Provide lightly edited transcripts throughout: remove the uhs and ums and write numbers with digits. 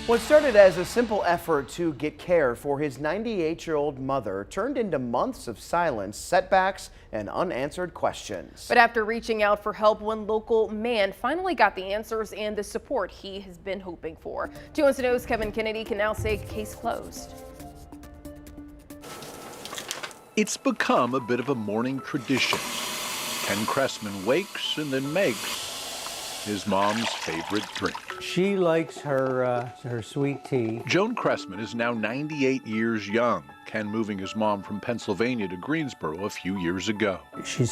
What started as a simple effort to get care for his 98-year-old mother turned into months of silence, setbacks, and unanswered questions. But after reaching out for help, one local man finally got the answers and the support he has been hoping for. 2 Months Ago's Kevin Kennedy can now say case closed. It's become a bit of a morning tradition. Ken Cressman wakes and then makes his mom's favorite drink. She likes her sweet tea. Joan Cressman is now 98 years young. Ken moving his mom from Pennsylvania to Greensboro a few years ago. She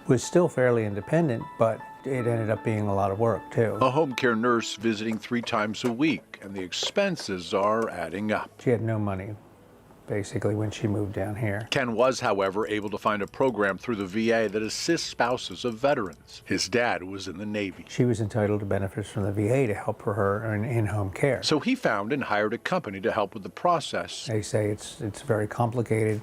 was still fairly independent, but it ended up being a lot of work too. A home care nurse visiting 3 times a week, and the expenses are adding up. She had no money, basically, when she moved down here. Ken was, however, able to find a program through the VA that assists spouses of veterans. His dad was in the Navy. She was entitled to benefits from the VA to help her in-home care. So he found and hired a company to help with the process. They say it's very complicated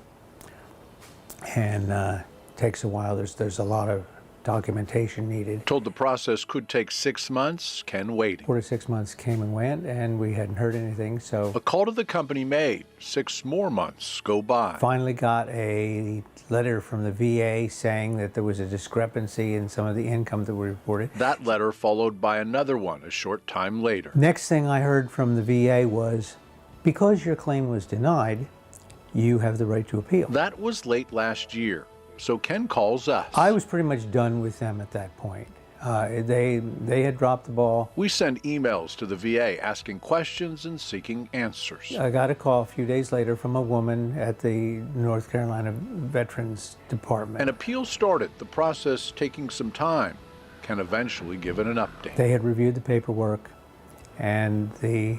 and takes a while. There's a lot of documentation needed. Told the process could take 6 months, Ken waiting. 4 to 6 months came and went, and we hadn't heard anything, so. A call to the company made. 6 more months go by. Finally got a letter from the VA saying that there was a discrepancy in some of the income that we reported. That letter followed by another one a short time later. Next thing I heard from the VA was, because your claim was denied, you have the right to appeal. That was late last year. So Ken calls us. I was pretty much done with them at that point. They had dropped the ball. We send emails to the VA asking questions and seeking answers. I got a call a few days later from a woman at the North Carolina Veterans Department. An appeal started, the process taking some time. Ken eventually given an update. They had reviewed the paperwork, and the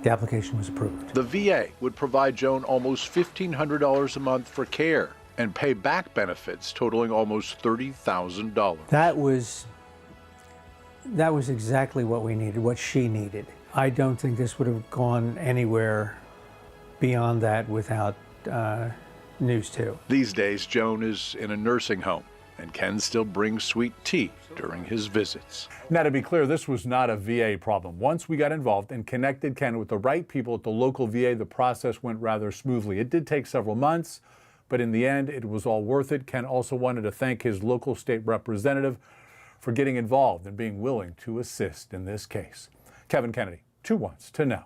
application was approved. The VA would provide Joan almost $1,500 a month for care and pay back benefits totaling almost $30,000. That was exactly what we needed, what she needed. I don't think this would have gone anywhere beyond that without News 2. These days, Joan is in a nursing home, and Ken still brings sweet tea during his visits. Now, to be clear, this was not a VA problem. Once we got involved and connected Ken with the right people at the local VA, the process went rather smoothly. It did take several months, but in the end, it was all worth it. Ken also wanted to thank his local state representative for getting involved and being willing to assist in this case. Kevin Kennedy, 2 Wants to Know.